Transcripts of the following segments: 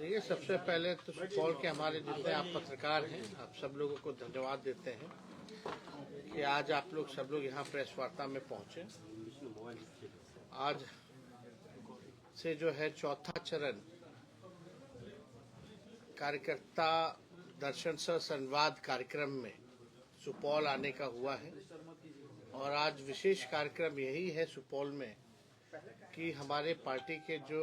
देखिए, सबसे पहले तो सुपौल के हमारे जितने आप पत्रकार हैं, आप सब लोगों को धन्यवाद देते हैं कि आज आप लोग सब लोग यहाँ प्रेस वार्ता में पहुंचे। आज से जो है चौथा चरण कार्यकर्ता दर्शन सह संवाद कार्यक्रम में सुपौल आने का हुआ है और आज विशेष कार्यक्रम यही है सुपौल में कि हमारे पार्टी के जो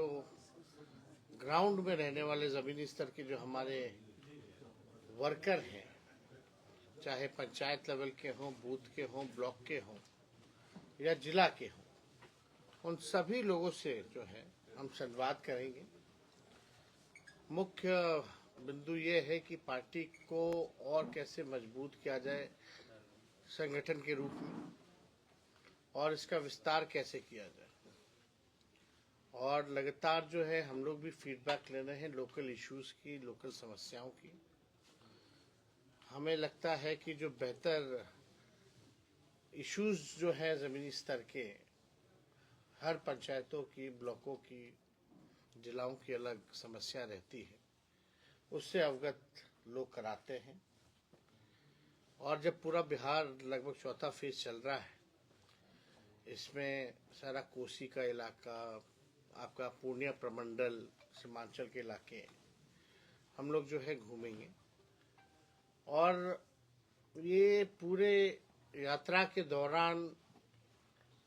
ग्राउंड में रहने वाले ज़मीनी स्तर के जो हमारे वर्कर हैं, चाहे पंचायत लेवल के हों, बूथ के हों, ब्लॉक के हों या जिला के हों, उन सभी लोगों से जो है हम संवाद करेंगे। मुख्य बिंदु ये है कि पार्टी को और कैसे मजबूत किया जाए संगठन के रूप में और इसका विस्तार कैसे किया जाए। और लगातार जो है हम लोग भी फीडबैक ले रहे हैं लोकल इश्यूज की, लोकल समस्याओं की। हमें लगता है कि जो बेहतर इश्यूज जो है ज़मीनी स्तर के, हर पंचायतों की, ब्लॉकों की, जिलाओं की अलग समस्या रहती है, उससे अवगत लोग कराते हैं। और जब पूरा बिहार लगभग चौथा फेज चल रहा है, इसमें सारा कोसी का इलाका, आपका पूर्णिया प्रमंडल, सीमांचल के इलाके हम लोग जो है घूमेंगे। और ये पूरे यात्रा के दौरान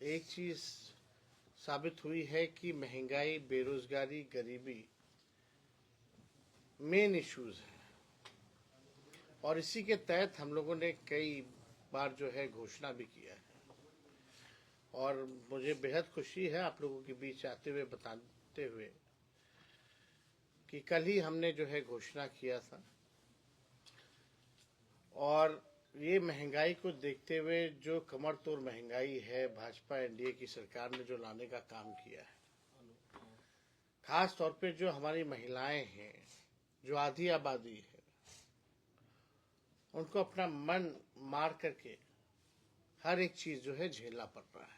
एक चीज़ साबित हुई है कि महंगाई, बेरोजगारी, गरीबी मेन इश्यूज हैं और इसी के तहत हम लोगों ने कई बार जो है घोषणा भी किया है। और मुझे बेहद खुशी है आप लोगों के बीच आते हुए बताते हुए कि कल ही हमने जो है घोषणा किया था और ये महंगाई को देखते हुए जो कमर तोड़ महंगाई है, भाजपा एनडीए की सरकार ने जो लाने का काम किया है, खास तौर पे जो हमारी महिलाएं हैं, जो आधी आबादी है, उनको अपना मन मार करके हर एक चीज जो है झेलना पड़ रहा है।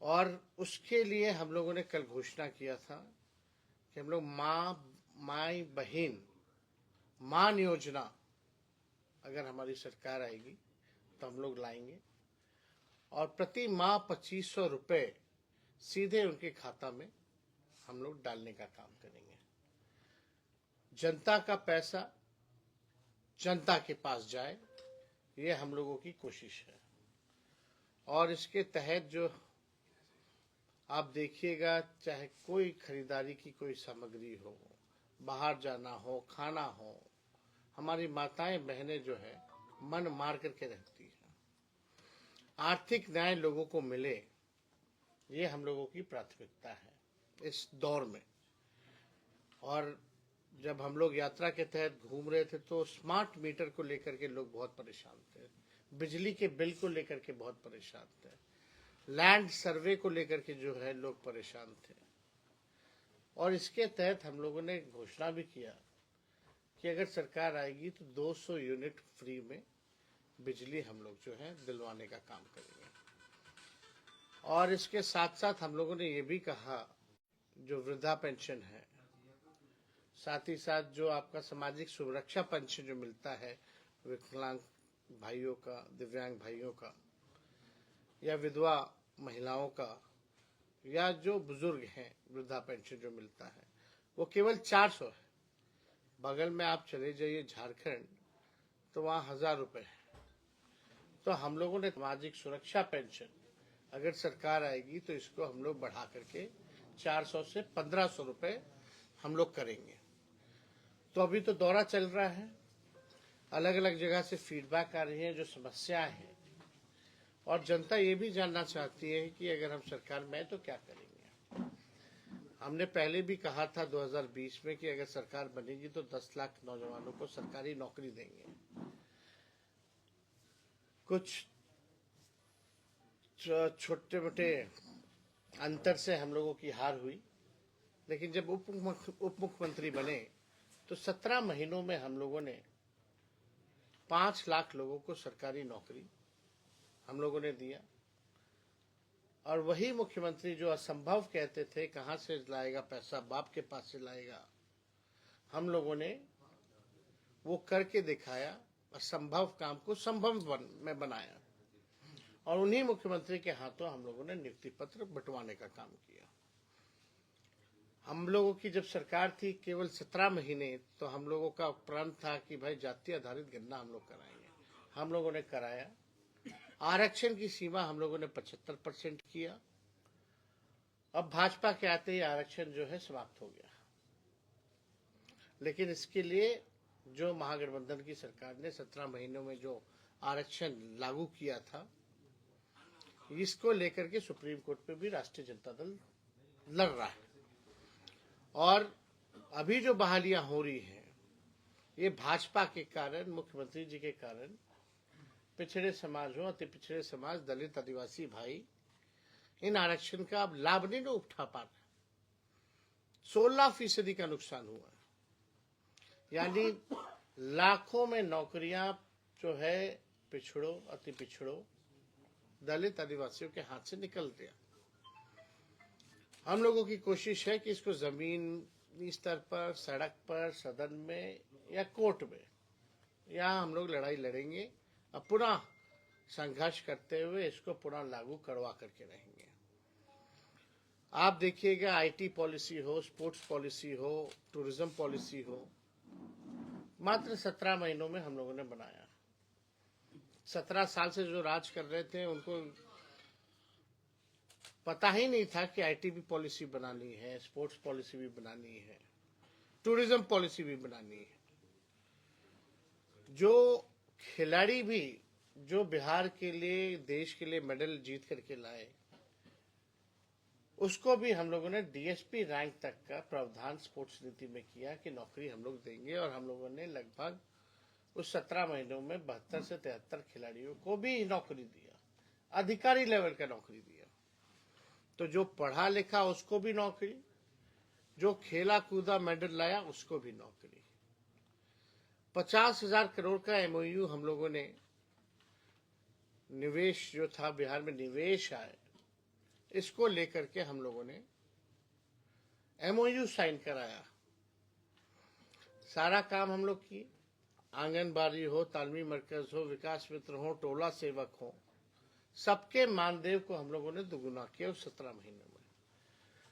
और उसके लिए हम लोगों ने कल घोषणा किया था कि हम लोग माई बहन मान योजना अगर हमारी सरकार आएगी तो हम लोग लाएंगे और प्रति माह 2500 रुपये सीधे उनके खाता में हम लोग डालने का काम करेंगे। जनता का पैसा जनता के पास जाए, ये हम लोगों की कोशिश है। और इसके तहत जो आप देखिएगा, चाहे कोई खरीदारी की कोई सामग्री हो, बाहर जाना हो, खाना हो, हमारी माताएं बहनें जो है मन मार करके रहती हैं। आर्थिक न्याय लोगों को मिले, ये हम लोगों की प्राथमिकता है इस दौर में। और जब हम लोग यात्रा के तहत घूम रहे थे तो स्मार्ट मीटर को लेकर के लोग बहुत परेशान थे, बिजली के बिल को लेकर के बहुत परेशान थे, लैंड सर्वे को लेकर के जो है लोग परेशान थे। और इसके तहत हम लोगों ने घोषणा भी किया कि अगर सरकार आएगी तो 200 यूनिट फ्री में बिजली हम लोग जो है दिलवाने का काम करेंगे। और इसके साथ साथ हम लोगों ने ये भी कहा, जो वृद्धा पेंशन है, साथ ही साथ जो आपका सामाजिक सुरक्षा पेंशन जो मिलता है विकलांग भाइयों का, दिव्यांग भाइयों का, या विधवा महिलाओं का, या जो बुजुर्ग हैं, वृद्धा पेंशन जो मिलता है वो केवल 400 है। बगल में आप चले जाइए झारखंड तो वहाँ 1000 रुपये है। तो हम लोगों ने सामाजिक सुरक्षा पेंशन अगर सरकार आएगी तो इसको हम लोग बढ़ा करके 400 से 1500 रुपये हम लोग करेंगे। तो अभी तो दौरा चल रहा है, अलग अलग जगह से फीडबैक आ रही है, जो समस्याएं हैं, और जनता ये भी जानना चाहती है कि अगर हम सरकार में तो क्या करेंगे। हमने पहले भी कहा था 2020 में कि अगर सरकार बनेगी तो 10 लाख नौजवानों को सरकारी नौकरी देंगे। कुछ छोटे मोटे अंतर से हम लोगों की हार हुई, लेकिन जब उप मुख्यमंत्री बने तो 17 महीनों में हम लोगों ने 5 लाख लोगों को सरकारी नौकरी हम लोगों ने दिया। और वही मुख्यमंत्री जो असंभव कहते थे, कहां से लाएगा पैसा, बाप के पास से लाएगा, हम लोगों ने वो करके दिखाया, असंभव काम को संभव में बनाया। और उन्हीं मुख्यमंत्री के हाथों हम लोगों ने नियुक्ति पत्र बंटवाने का काम किया। हम लोगों की जब सरकार थी केवल 17 महीने, तो हम लोगों का प्रण था कि भाई जाति आधारित गणना हम लोग कराएंगे। हम लोगों ने कराया। आरक्षण की सीमा हम लोगों ने 75% किया। अब भाजपा के आते ही आरक्षण जो है समाप्त हो गया। लेकिन इसके लिए जो महागठबंधन की सरकार ने 17 महीनों में जो आरक्षण लागू किया था, इसको लेकर के सुप्रीम कोर्ट पे भी राष्ट्रीय जनता दल लड़ रहा है। और अभी जो बहालियां हो रही हैं, ये भाजपा के कारण, मुख्यमंत्री जी के कारण, पिछड़े समाज हो, अति पिछड़े समाज, दलित, आदिवासी भाई इन आरक्षण का अब लाभ नहीं उठा पा रहे। 16% का नुकसान हुआ, यानी लाखों में नौकरियां जो है पिछड़ों, अति पिछड़ों, दलित, आदिवासियों के हाथ से निकल गया। हम लोगों की कोशिश है कि इसको जमीनी स्तर पर, सड़क पर, सदन में या कोर्ट में, यहाँ हम लोग लड़ाई लड़ेंगे और पुनः संघर्ष करते हुए इसको पुनः लागू करवा करके रहेंगे। आप देखिएगा, आईटी पॉलिसी हो, स्पोर्ट्स पॉलिसी हो, टूरिज्म पॉलिसी हो, मात्र 17 महीनों में हम लोगों ने बनाया। 17 साल से जो राज कर रहे थे उनको पता ही नहीं था कि आईटी भी पॉलिसी बनानी है, स्पोर्ट्स पॉलिसी भी बनानी है, टूरिज्म पॉलिसी भी बनानी है। जो खिलाड़ी भी जो बिहार के लिए, देश के लिए मेडल जीत करके लाए, उसको भी हम लोगों ने डीएसपी रैंक तक का प्रावधान स्पोर्ट्स नीति में किया कि नौकरी हम लोग देंगे। और हम लोगों ने लगभग उस 17 महीनों में 72 से 73 खिलाड़ियों को भी नौकरी दिया, अधिकारी लेवल का नौकरी दिया। तो जो पढ़ा लिखा उसको भी नौकरी, जो खेला कूदा मेडल लाया उसको भी नौकरी। 50,000 करोड़ का एमओयू हम लोगों ने, निवेश जो था बिहार में, निवेश आए, इसको लेकर के हम लोगों ने एमओयू साइन कराया। सारा काम हम लोग किए। आंगनबाड़ी हो, तालमी मरकज हो, विकास मित्र हो, टोला सेवक हो, सबके मानदेय को हम लोगों ने दुगुना किया उस 17 महीनों में।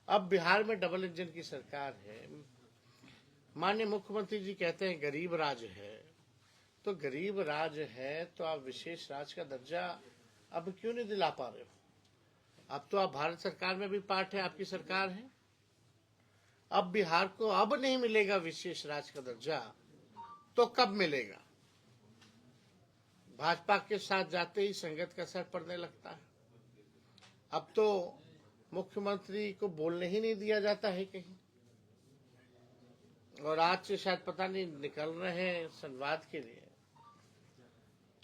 अब बिहार में डबल इंजन की सरकार है। माननीय मुख्यमंत्री जी कहते हैं गरीब राज है, तो गरीब राज है तो आप विशेष राज का दर्जा अब क्यों नहीं दिला पा रहे हो? अब तो आप भारत सरकार में भी पार्ट है, आपकी सरकार है। अब बिहार को अब नहीं मिलेगा विशेष राज का दर्जा, तो कब मिलेगा? भाजपा के साथ जाते ही संगत का असर पड़ने लगता है। अब तो मुख्यमंत्री को बोलने ही नहीं दिया जाता है कहीं। और आज से शायद पता नहीं निकल रहे हैं संवाद के लिए।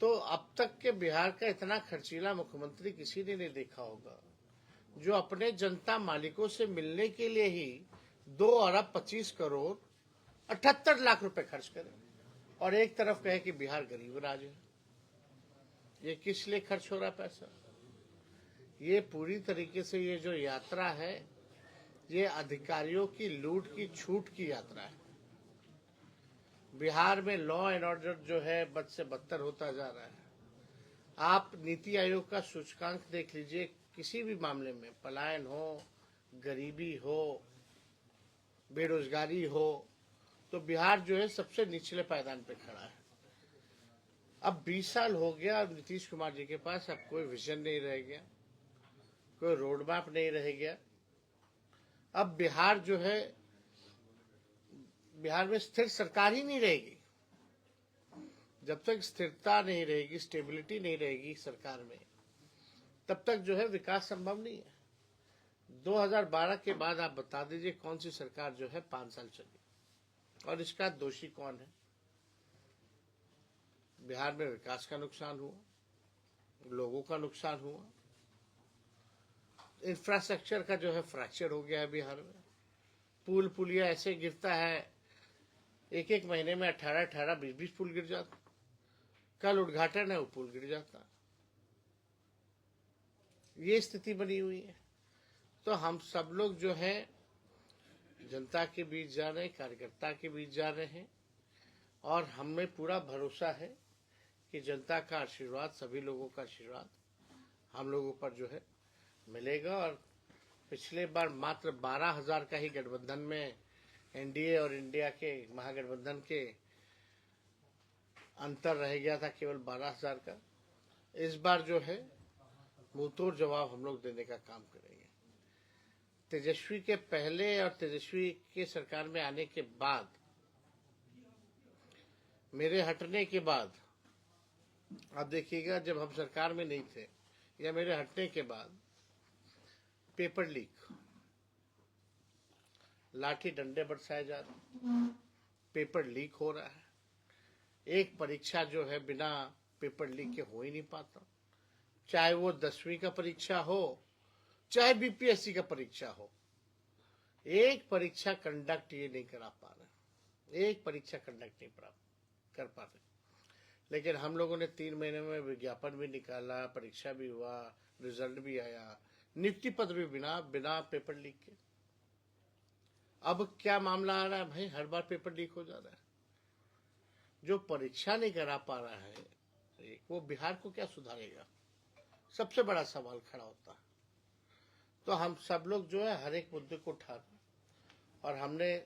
तो अब तक के बिहार का इतना खर्चीला मुख्यमंत्री किसी ने नहीं देखा होगा, जो अपने जनता मालिकों से मिलने के लिए ही 2 अरब 25 करोड़ 78 लाख रुपए खर्च करे और एक तरफ कहे कि बिहार गरीब राज्य है। ये किस लिए खर्च हो रहा पैसा? ये पूरी तरीके से ये जो यात्रा है, ये अधिकारियों की लूट की छूट की यात्रा है। बिहार में लॉ एंड ऑर्डर जो है बद से बदतर होता जा रहा है। आप नीति आयोग का सूचकांक देख लीजिए, किसी भी मामले में, पलायन हो, गरीबी हो, बेरोजगारी हो, तो बिहार जो है सबसे निचले पायदान पे खड़ा है। अब 20 साल हो गया नीतीश कुमार जी के पास, अब कोई विजन नहीं रह गया, कोई रोड मैप नहीं रह गया। अब बिहार जो है, बिहार में स्थिर सरकार ही नहीं रहेगी। जब तक स्थिरता नहीं रहेगी, स्टेबिलिटी नहीं रहेगी सरकार में, तब तक जो है विकास संभव नहीं है। 2012 के बाद आप बता दीजिए कौन सी सरकार जो है 5 साल चली, और इसका दोषी कौन है? बिहार में विकास का नुकसान हुआ, लोगों का नुकसान हुआ, इंफ्रास्ट्रक्चर का जो है फ्रैक्चर हो गया है बिहार में। पुल पुलिया ऐसे गिरता है, एक महीने में 18 20 पुल गिर जाता। कल उद्घाटन है, वो पुल गिर जाता। ये स्थिति बनी हुई है। तो हम सब लोग जो है जनता के बीच जा रहे हैं, कार्यकर्ता के बीच जा रहे हैं, और हमें पूरा भरोसा है कि जनता का आशीर्वाद, सभी लोगों का आशीर्वाद हम लोगों पर जो है मिलेगा। और पिछले बार मात्र 12,000 का ही गठबंधन में एनडीए और इंडिया के महागठबंधन के अंतर रह गया था, केवल 12,000 का। इस बार जो है मुंहतोड़ जवाब हम लोग देने का काम करेंगे। तेजस्वी के पहले और तेजस्वी के सरकार में आने के बाद, मेरे हटने के बाद, आप देखिएगा जब हम सरकार में नहीं थे या मेरे हटने के बाद, पेपर लीक, लाठी डंडे बरसाए जा रहे, पेपर लीक हो रहा है। एक परीक्षा जो है बिना पेपर लीक के हो ही नहीं पाता, चाहे वो 10वीं का परीक्षा हो, चाहे बीपीएससी का परीक्षा हो। एक परीक्षा कंडक्ट ये नहीं करा पा रहे, एक परीक्षा कंडक्ट नहीं कर पा रहे। लेकिन हम लोगों ने 3 महीने में विज्ञापन भी निकाला, परीक्षा भी हुआ, रिजल्ट भी आया, नियुक्ति पत्र भी बिना पेपर लीक के। अब क्या मामला आ रहा है भाई, हर बार पेपर लीक हो जा रहा है। जो परीक्षा नहीं करा पा रहा है वो बिहार को क्या सुधारेगा, सबसे बड़ा सवाल खड़ा होता है। तो हम सब लोग जो है हर एक मुद्दे को उठा रहे, और हमने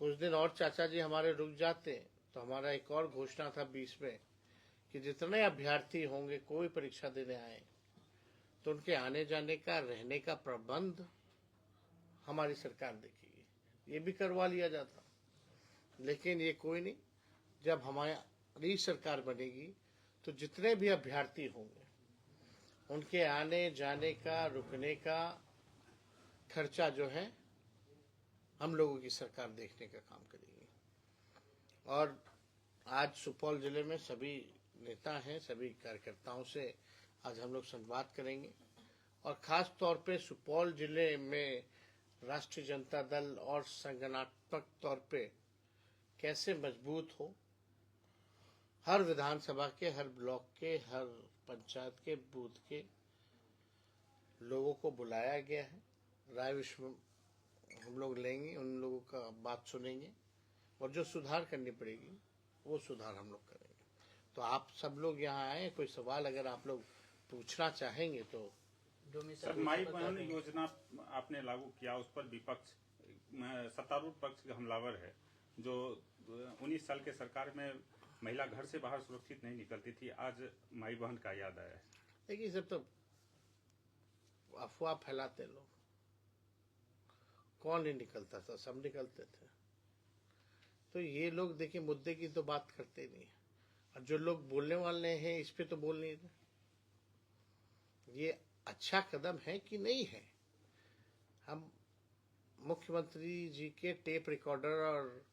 कुछ दिन और चाचा जी हमारे रुक जाते तो हमारा एक और घोषणा था 20 में कि जितने अभ्यर्थी होंगे कोई परीक्षा देने आए तो उनके आने जाने का, रहने का प्रबंध हमारी सरकार देखेगी। ये भी करवा लिया जाता, लेकिन ये कोई नहीं। जब हमारी सरकार बनेगी तो जितने भी अभ्यर्थी होंगे उनके आने जाने का, रुकने का खर्चा जो है हम लोगों की सरकार देखने का काम करेगी। और आज सुपौल जिले में सभी नेता हैं, सभी कार्यकर्ताओं से आज हम लोग संवाद करेंगे, और खास तौर पे सुपौल जिले में राष्ट्रीय जनता दल और संगठनात्मक तौर पे कैसे मजबूत हो। हर विधानसभा के, हर ब्लॉक के, हर पंचायत के बूथ के लोगों को बुलाया गया है, राय विश्व हम लोग लेंगे, उन लोगों का बात सुनेंगे, और जो सुधार करनी पड़ेगी वो सुधार हम लोग करेंगे। तो आप सब लोग यहाँ आए, कोई सवाल अगर आप लोग पूछना चाहेंगे तो। सर, माई बहन योजना आपने लागू किया, उस पर विपक्ष, सत्तारूढ़ पक्ष का हमलावर है। जो 19 साल के सरकार में महिला घर से बाहर सुरक्षित नहीं निकलती थी, आज माई बहन का याद आया है। देखिए, सब तो अफवाह फैलाते लोग, कौन नहीं निकलता था, सब निकलते थे। तो ये लोग देखिए मुद्दे की तो बात करते नहीं, और जो लोग बोलने वाले हैं इस पे तो बोल नहीं रहे। ये अच्छा कदम है कि नहीं है? हम मुख्यमंत्री जी के टेप रिकॉर्डर और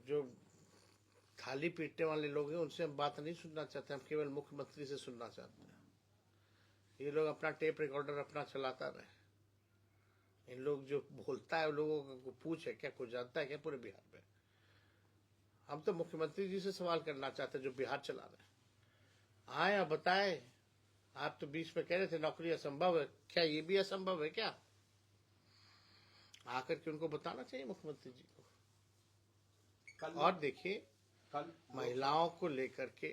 जो थाली पीटने वाले लोग हैं उनसे हम बात नहीं सुनना चाहते, हम केवल मुख्यमंत्री से सुनना चाहते हैं। ये लोग अपना टेप रिकॉर्डर अपना चलाता रहे। इन लोग जो बोलता है लोगों को पूछे, क्या कुछ जानता है क्या पूरे बिहार में? हम तो मुख्यमंत्री जी से सवाल करना चाहते हैं जो बिहार चला रहे हैं। आए और बताए। आप तो बीच में कह रहे थे नौकरी असंभव है, क्या ये भी असंभव है क्या? आकर के उनको बताना चाहिए मुख्यमंत्री जी को। और देखिए, महिलाओं को लेकर के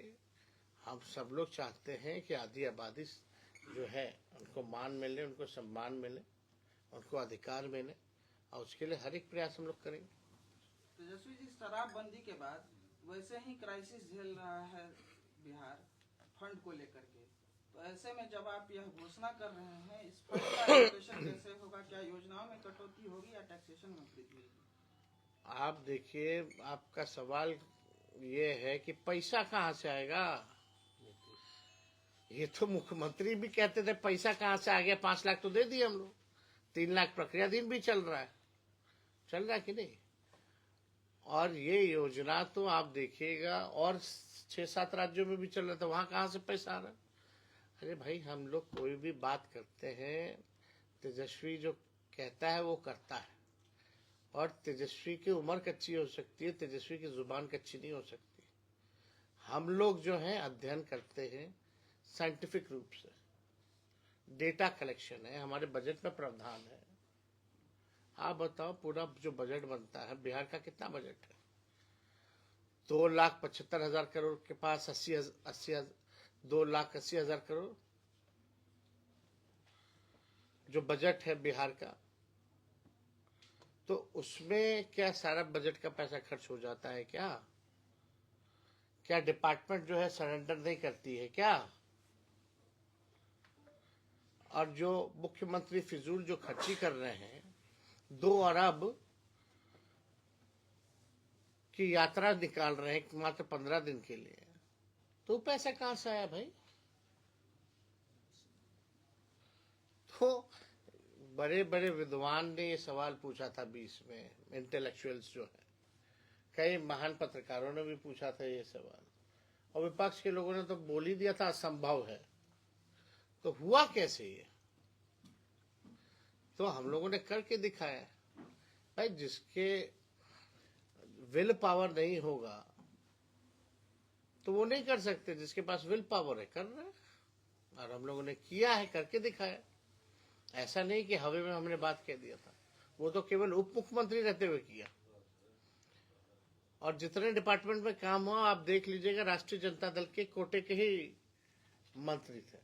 हम सब लोग चाहते हैं कि आधी आबादी जो है उनको मान मिले, उनको सम्मान मिले, उनको अधिकार मिले, और उसके लिए हर एक प्रयास हम लोग करेंगे। तेजस्वी जी, शराबबंदी के बाद वैसे ही क्राइसिस झेल रहा है बिहार फंड को लेकर के, तो ऐसे में जब आप यह घोषणा कर रहे हैं, इस फंड का एलोकेशन कैसे होगा? क्या योजनाओं में कटौती होगी या टैक्सेशन में वृद्धि होगी? आप देखिए, आपका सवाल ये है कि पैसा कहाँ से आएगा? ये तो मुख्यमंत्री भी कहते थे पैसा कहाँ से आ गया, 5 लाख तो दे दिए हम लोग, 3 लाख प्रक्रियाधीन भी चल रहा है कि नहीं? और ये योजना तो आप देखिएगा और 6-7 राज्यों में भी चल रहा था, वहां कहाँ से पैसा आ रहा है? अरे भाई, हम लोग कोई भी बात करते हैं, तेजस्वी जो कहता है वो करता है, और तेजस्वी की उम्र कच्ची हो सकती है, तेजस्वी की जुबान कच्ची नहीं हो सकती। हम लोग जो है अध्ययन करते हैं साइंटिफिक रूप से, डेटा कलेक्शन है, हमारे बजट में प्रावधान है। आप बताओ पूरा जो बजट बनता है, बिहार का कितना बजट है? 2,75,000 करोड़ के पास 2,80,000 करोड़ जो बजट है बिहार का, तो उसमें क्या सारा बजट का पैसा खर्च हो जाता है क्या? क्या डिपार्टमेंट जो है सरेंडर नहीं करती है क्या? और जो मुख्यमंत्री फिजूल जो खर्ची कर रहे हैं, 2 अरब की यात्रा निकाल रहे हैं मात्र 15 दिन के लिए, तो पैसा कहां से आया भाई? तो बड़े बड़े विद्वान ने ये सवाल पूछा था 20 में, इंटेलेक्चुअल्स जो है, कई महान पत्रकारों ने भी पूछा था ये सवाल, और विपक्ष के लोगों ने तो बोल ही दिया था असंभव है। तो हुआ कैसे ये? तो हम लोगों ने करके दिखाया भाई। जिसके विल पावर नहीं होगा तो वो नहीं कर सकते, जिसके पास विल पावर है कर रहे हैं, और हम लोगों ने किया है, करके दिखाया। ऐसा नहीं कि हवा में हमने बात कह दिया था, वो तो केवल उप मुख्यमंत्री रहते हुए किया। और जितने डिपार्टमेंट में काम हुआ आप देख लीजिएगा, राष्ट्रीय जनता दल के कोटे के ही मंत्री थे।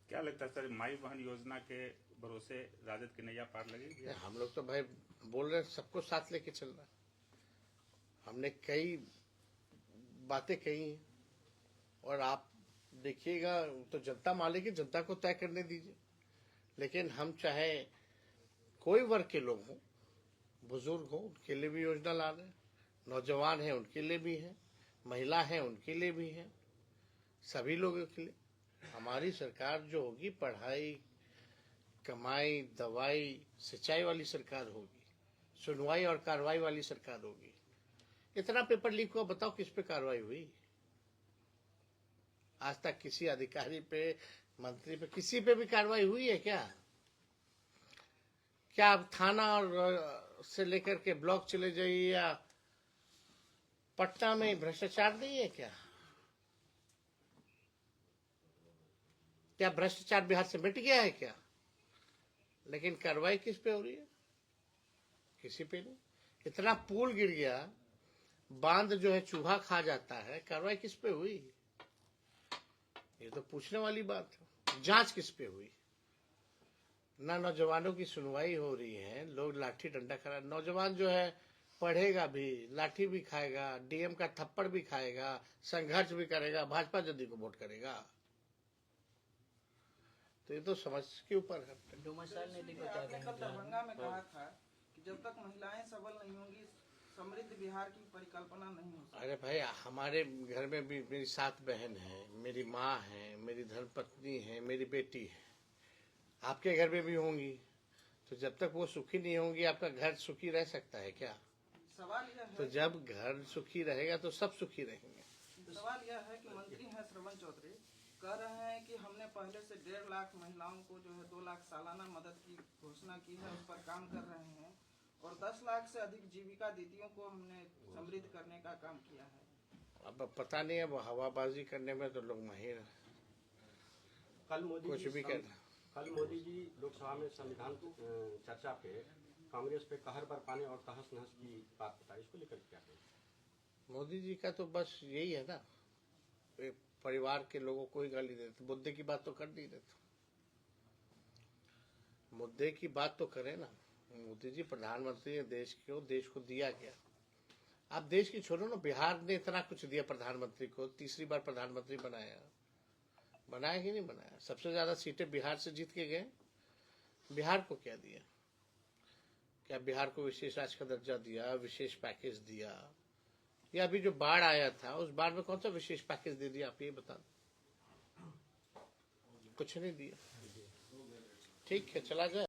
क्या लगता है सर, माई बहन योजना के भरोसे राजद की नैया पार लगेगी? हम लोग तो भाई बोल रहे हैं सबको साथ लेके चल रहा है। हमने कई बातें कही हैं, और आप देखिएगा तो जनता मालिक है, जनता को तय करने दीजिए। लेकिन हम चाहे कोई वर्ग के लोग हों, बुजुर्ग हों, उनके लिए भी योजना ला रहे हैं, नौजवान हैं उनके लिए भी है, महिला हैं उनके लिए भी है, सभी लोगों के लिए। हमारी सरकार जो होगी, पढ़ाई, कमाई, दवाई, सिंचाई वाली सरकार होगी, सुनवाई और कार्रवाई वाली सरकार होगी। इतना पेपर लीक हुआ, बताओ किस पे कार्रवाई हुई? आज तक किसी अधिकारी पे, मंत्री पे, किसी पे भी कार्रवाई हुई है क्या? क्या आप थाना और से लेकर के ब्लॉक चले जाइए, या पटना में भ्रष्टाचार नहीं है क्या? क्या भ्रष्टाचार बिहार से मिट गया है क्या? लेकिन कार्रवाई किस पे हो रही है? किसी पे नहीं। इतना पुल गिर गया, बांध जो है चूहा खा जाता है, कार्रवाई किस पे हुई? ये तो पूछने वाली बात है। जांच किस पे हुई? ना नौजवानों की सुनवाई हो रही है, लोग लाठी डंडा करा। नौजवान जो है पढ़ेगा भी, लाठी भी खाएगा, डीएम का थप्पड़ भी खाएगा, संघर्ष भी करेगा, भाजपा जल्दी को वोट करेगा। तो ये तो समझ के ऊपर है। आपने कल दरभंगा में कहा था कि जब तक महिलाएं सबल नहीं होंगी, समृद्ध बिहार की परिकल्पना नहीं हो सकती। अरे भाई, हमारे घर में भी मेरी 7 बहन है, मेरी माँ है, मेरी धर्मपत्नी है, मेरी बेटी है। आपके घर में भी होंगी। तो जब तक वो सुखी नहीं होंगी, आपका घर सुखी रह सकता है क्या? सवाल यह है, तो जब घर सुखी रहेगा तो सब सुखी रहेंगे। सवाल यह है कि मंत्री हैं श्रवण चौधरी, कह रहे हैं कि हमने पहले से 1.5 लाख महिलाओं को जो है 2 लाख सालाना मदद की घोषणा की है, उस पर काम कर रहे हैं, और 10 लाख से अधिक जीविका दीदियों को हमने समृद्ध करने का काम किया है। अब पता नहीं, अब हवाबाजी करने में तो लोग माहिर हैं। कल मोदी कुछ जी भी कहना। कल मोदी जी लोकसभा में संविधान चर्चा पे कांग्रेस पे कहर बरपाने और तहस नहस की बात बताई, इसको लेकर क्या कहें? मोदी जी का तो बस यही है ना, परिवार के लोगों को ही गाली देते। मुद्दे की बात तो कर नहीं देते। मुद्दे की बात तो करें ना। मोदी जी प्रधानमंत्री है देश को दिया गया। आप देश की छोड़ो ना, बिहार ने इतना कुछ दिया प्रधानमंत्री को, 3री बार प्रधानमंत्री बनाया कि नहीं बनाया? सबसे ज्यादा सीटें बिहार से जीत के गए। बिहार को क्या दिया? क्या बिहार को विशेष राज्य का दर्जा दिया, विशेष पैकेज दिया? या अभी जो बाढ़ आया था, उस बाढ़ में कौन सा विशेष पैकेज दे दिया? आप ये बता दो। कुछ नहीं दिया। ठीक है, चला जाए।